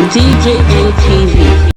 DJM TV.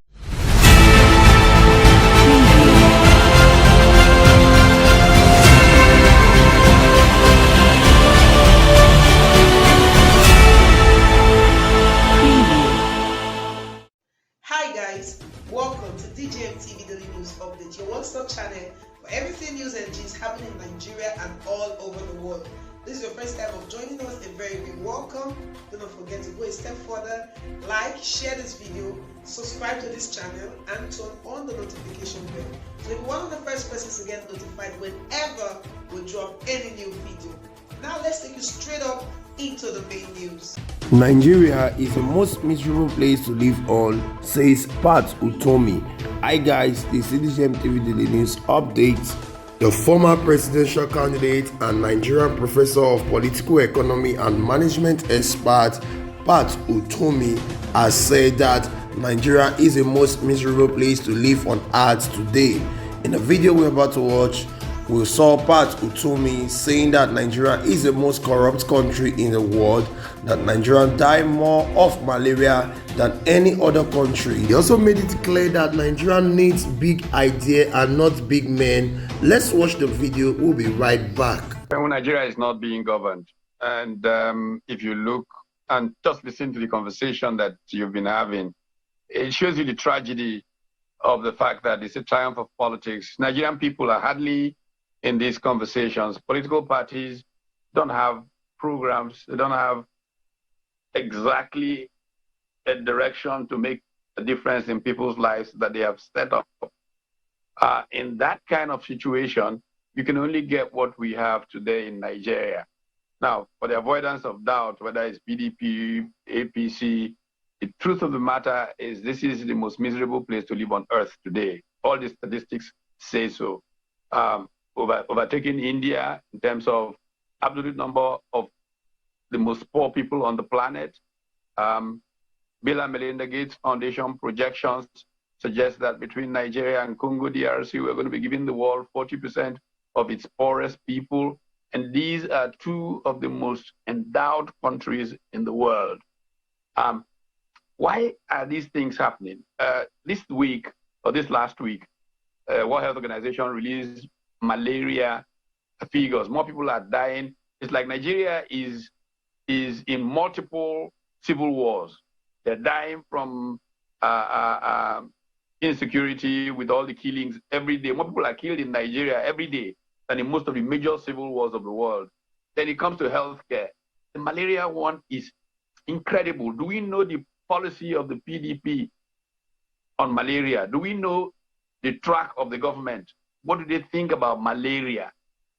Hi guys, welcome to DJM TV Daily News Update, your one-stop channel for everything news and gist happening in Nigeria and all over the world. This is your first time of joining us, a very big welcome. Do not forget to go a step further, like, share this video, subscribe to this channel and turn on the notification bell. So you're one of the first persons to get notified whenever we drop any new video. Now let's take you straight up into the main news. Nigeria is the most miserable place to live on, says Pat Utomi. Hi guys, this is DJM TV Daily News Update. The former presidential candidate and Nigerian professor of political economy and management expert Pat Utomi has said that Nigeria is the most miserable place to live on earth today. In the video we're about to watch, we saw Pat Utomi saying that Nigeria is the most corrupt country in the world, that Nigerians die more of malaria than any other country. He also made it clear that Nigeria needs big idea and not big men. Let's watch the video. We'll be right back. When Nigeria is not being governed, and if you look and just listen to the conversation that you've been having, it shows you the tragedy of the fact that it's a triumph of politics. Nigerian people are hardly in these conversations. Political parties don't have programs. They don't have exactly a direction to make a difference in people's lives that they have set up. In that kind of situation, you can only get what we have today in Nigeria. Now, for the avoidance of doubt, whether it's PDP, APC, the truth of the matter is this is the most miserable place to live on earth today. All the statistics say so. Overtaking India in terms of absolute number of the most poor people on the planet. Bill and Melinda Gates Foundation projections suggest that between Nigeria and Congo DRC, we're going to be giving the world 40% of its poorest people. And these are two of the most endowed countries in the world. Why are these things happening? This week, or this last week, World Health Organization released malaria figures. More people are dying. It's like Nigeria is in multiple civil wars. They're dying from insecurity with all the killings every day. More people are killed in Nigeria every day than in most of the major civil wars of the world. Then it comes to healthcare. The malaria one is incredible. Do we know the policy of the PDP on malaria? Do we know the track of the government? What do they think about malaria?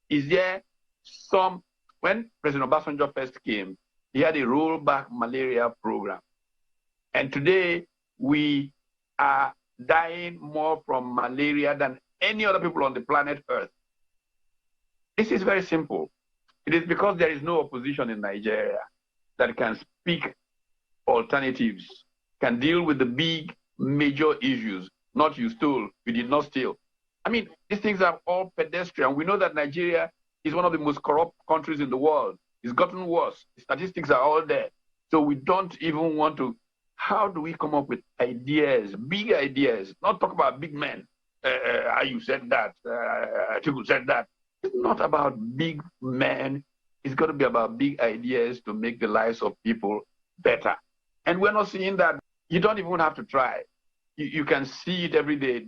Is there some, when President Obasanjo first came, he had a rollback malaria program. And today we are dying more from malaria than any other people on the planet Earth. This is very simple. It is because there is no opposition in Nigeria that can speak alternatives, can deal with the big major issues. Not you stole, you did not steal. I mean, these things are all pedestrian. We know that Nigeria is one of the most corrupt countries in the world. It's gotten worse. The statistics are all there. So we don't even want to, how do we come up with ideas, big ideas, not talk about big men. You said that, Chiku said that. It's not about big men. It's got to be about big ideas to make the lives of people better. And we're not seeing that. You don't even have to try. You can see it every day.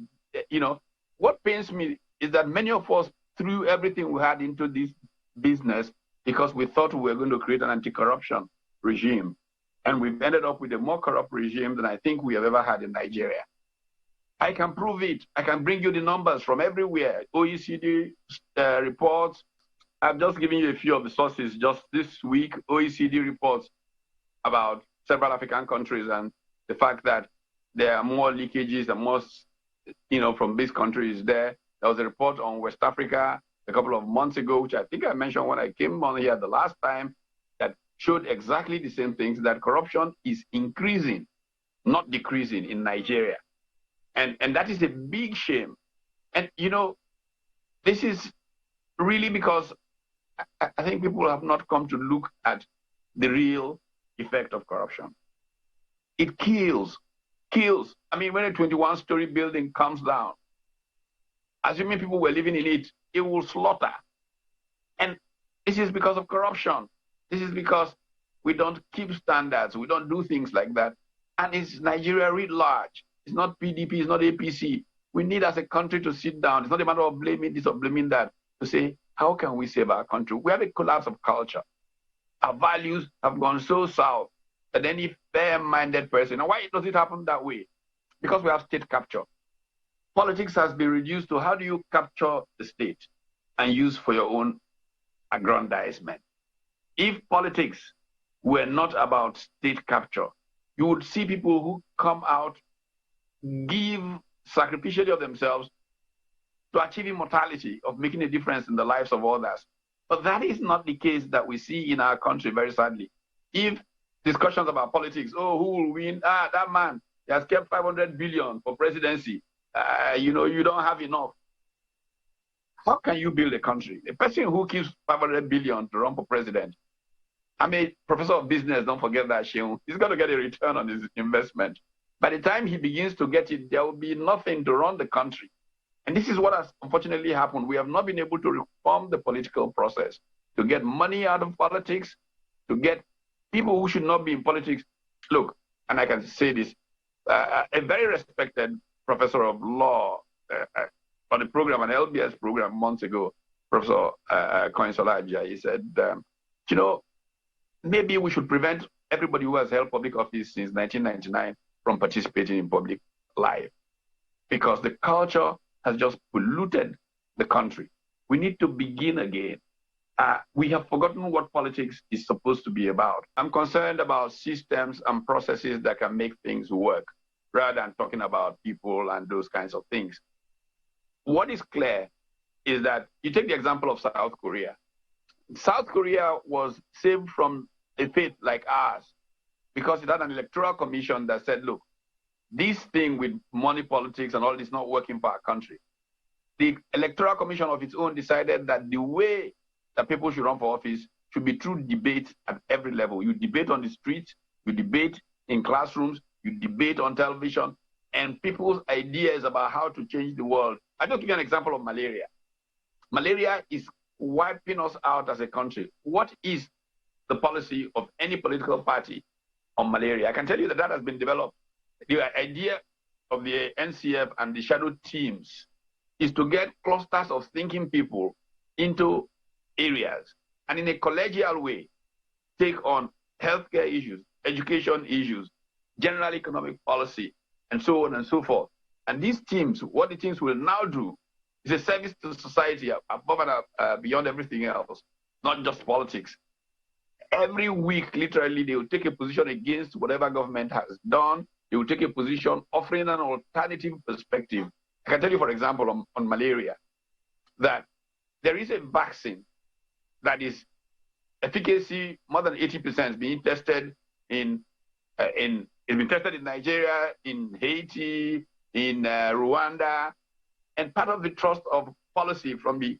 You know, what pains me is that many of us threw everything we had into this business because we thought we were going to create an anti-corruption regime. And we've ended up with a more corrupt regime than I think we have ever had in Nigeria. I can prove it. I can bring you the numbers from everywhere. OECD reports. I've just given you a few of the sources just this week. OECD reports about several African countries and the fact that there are more leakages and more, from these countries there. There was a report on West Africa a couple of months ago, which I think I mentioned when I came on here the last time, that showed exactly the same things, that corruption is increasing, not decreasing in Nigeria. And that is a big shame. And, this is really because I think people have not come to look at the real effect of corruption. It kills. I mean, when a 21-story building comes down, assuming people were living in it, it will slaughter. And this is because of corruption. This is because we don't keep standards. We don't do things like that. And it's Nigeria writ large. It's not PDP, it's not APC. We need as a country to sit down. It's not a matter of blaming this or blaming that, to say, how can we save our country? We have a collapse of culture. Our values have gone so south that any fair-minded person, and why does it happen that way? Because we have state capture. Politics has been reduced to how do you capture the state and use for your own aggrandizement. If politics were not about state capture, you would see people who come out, give sacrificially of themselves to achieve immortality, of making a difference in the lives of others. But that is not the case that we see in our country, very sadly. If discussions about politics, oh, who will win? Ah, that man, he has kept 500 billion for presidency. You know, you don't have enough. How can you build a country? A person who keeps 500 billion to run for president, I'm a professor of business, don't forget that, Sheung. He's going to get a return on his investment. By the time he begins to get it, there will be nothing to run the country. And this is what has unfortunately happened. We have not been able to reform the political process, to get money out of politics, to get people who should not be in politics. Look, and I can say this, a very respected professor of law on a program, an LBS program months ago, Professor Koinsola Ajayi, he said, you know, maybe we should prevent everybody who has held public office since 1999 from participating in public life, because the culture has just polluted the country. We need to begin again. We have forgotten what politics is supposed to be about. I'm concerned about systems and processes that can make things work, rather than talking about people and those kinds of things. What is clear is that you take the example of South Korea. South Korea was saved from a fate like ours because it had an electoral commission that said, look, this thing with money politics and all this not working for our country. The electoral commission of its own decided that the way that people should run for office should be through debate at every level. You debate on the streets, you debate in classrooms, you debate on television, and people's ideas about how to change the world. I'll just give you an example of malaria. Malaria is wiping us out as a country. What is the policy of any political party on malaria? I can tell you that that has been developed. The idea of the NCF and the shadow teams is to get clusters of thinking people into areas and in a collegial way take on healthcare issues, education issues, general economic policy, and so on and so forth. And these teams, what the teams will now do is a service to society above and beyond everything else, not just politics. Every week, literally, they will take a position against whatever government has done. They will take a position offering an alternative perspective. I can tell you, for example, on malaria, that there is a vaccine that is efficacy more than 80% being tested it's been tested in Nigeria, in Haiti, in Rwanda. And part of the trust of policy from the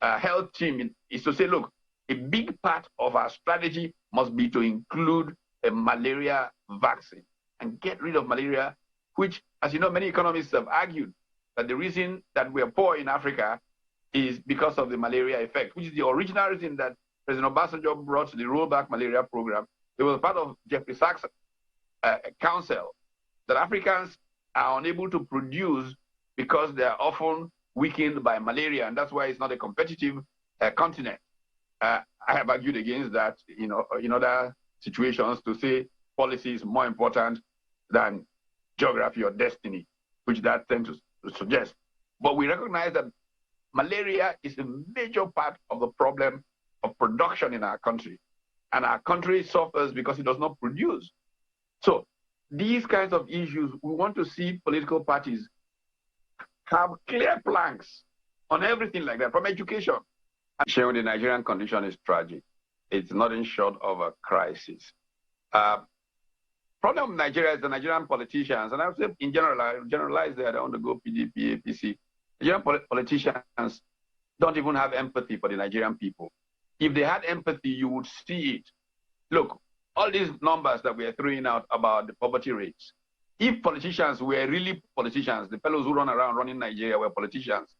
health team is to say, look, a big part of our strategy must be to include a malaria vaccine and get rid of malaria, which, as you know, many economists have argued that the reason that we are poor in Africa is because of the malaria effect, which is the original reason that President Obasanjo brought the rollback malaria program. It was part of Jeffrey Sachs' counsel that Africans are unable to produce because they are often weakened by malaria, and that's why it's not a competitive continent. I have argued against that, you know, in other situations, to say policy is more important than geography or destiny, which that tends to suggest. But we recognize that malaria is a major part of the problem of production in our country. And our country suffers because it does not produce. So these kinds of issues, we want to see political parties have clear planks on everything like that, from education. Sharing the Nigerian condition is tragic. It's nothing short of a crisis. Problem with Nigeria is the Nigerian politicians, and I would say in general, I generalize that, I don't want to go PDP, APC. Nigerian politicians don't even have empathy for the Nigerian people. If they had empathy, you would see it. Look, all these numbers that we are throwing out about the poverty rates, if politicians were really politicians, the fellows who run around running Nigeria were politicians,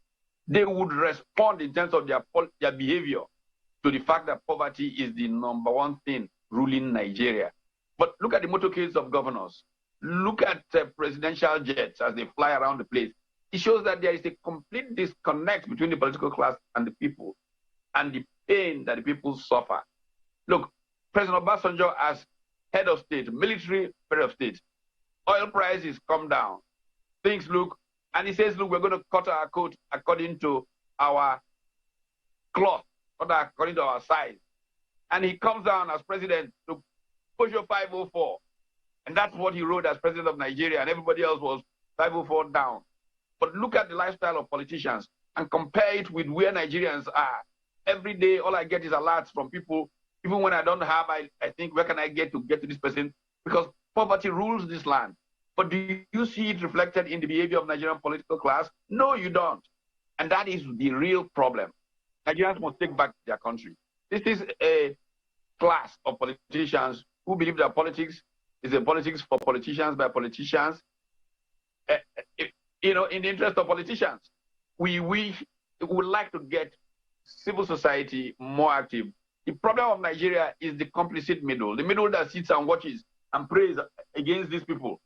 they would respond in terms of their behavior to the fact that poverty is the number one thing ruling Nigeria. But look at the motorcades of governors. Look at presidential jets as they fly around the place. It shows that there is a complete disconnect between the political class and the people, and the pain that the people suffer. Look, President Obasanjo as head of state, military head of state, oil prices come down, things look, and he says, look, we're going to cut our coat according to our cloth, not according to our size. And he comes down as president to push your 504. And that's what he wrote as president of Nigeria, and everybody else was 504 down. But look at the lifestyle of politicians and compare it with where Nigerians are. Every day, all I get is alerts from people. Even when I don't have, I think, where can I get to this person? Because poverty rules this land. But do you see it reflected in the behavior of Nigerian political class? No, you don't. And that is the real problem. Nigerians must take back their country. This is a class of politicians who believe that politics is a politics for politicians by politicians. In the interest of politicians, we would like to get civil society more active. The problem of Nigeria is the complicit middle, the middle that sits and watches and prays against these people.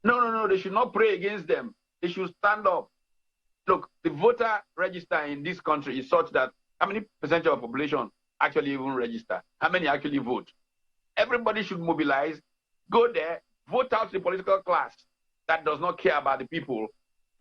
No, they should not pray against them. They should stand up. Look, the voter register in this country is such that how many percentage of the population actually even register? How many actually vote? Everybody should mobilize, go there, vote out the political class that does not care about the people,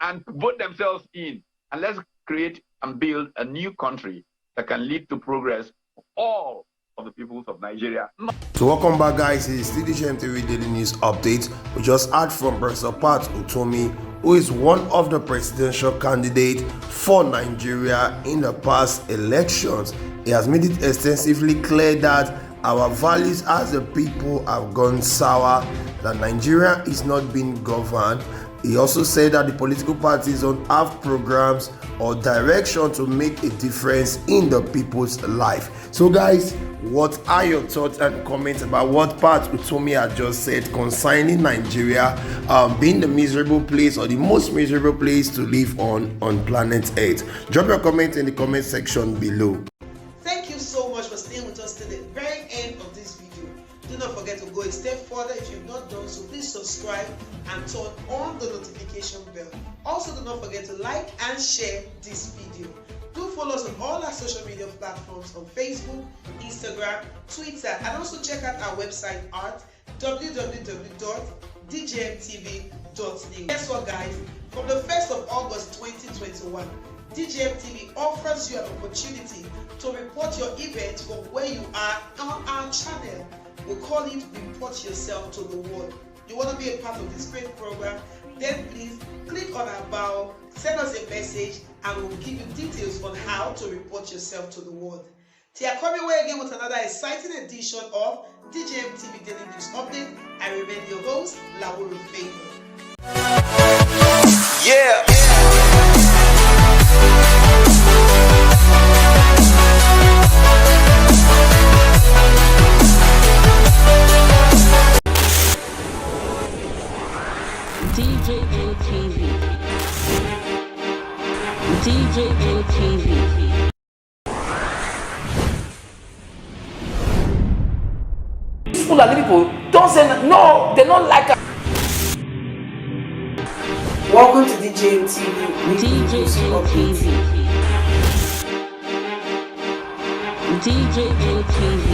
and vote themselves in. And let's create and build a new country that can lead to progress for all of the peoples of Nigeria. So welcome back, guys. It's TDGM TV Daily News Update. We just heard from Professor Pat Utomi, who is one of the presidential candidates for Nigeria in the past elections. He has made it extensively clear that our values as a people have gone sour, that Nigeria is not being governed. He also said that the political parties don't have programs or direction to make a difference in the people's life. So guys, what are your thoughts and comments about what Pat Utomi had just said concerning Nigeria being the miserable place or the most miserable place to live on planet Earth? Drop your comment in the comment section below. Thank you so much for staying with us to the very end of this video. Do not forget to go a step further if you've not done so. Please subscribe and turn on the notification bell. Also, do not forget to like and share this video. Do follow us on all our social media platforms on Facebook, Instagram, Twitter, and also check out our website at www.djmtv.news. Guess what, guys? From the 1st of August 2021, DJMTV offers you an opportunity to report your event from where you are on our channel. We call it Report Yourself to the World. You want to be a part of this great program? Then please click on our bio, send us a message, and we'll give you details on how to report yourself to the world. Till I come your way again with another exciting edition of DJMTV Daily News Update, I remain your host, Lawuru Favor. Yeah. DJMTV. DJMTV. Fulani people don't say no, they don't like us. Welcome to DJMTV. DJMTV. DJMTV.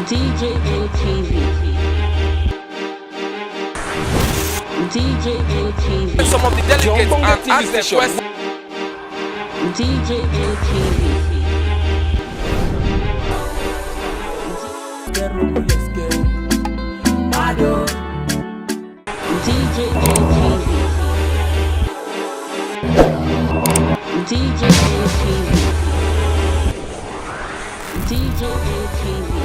DJMTV. DJMTV. Some of the delegates and ask them questions. DJMTV. DJMTV. DJMTV. DJMTV.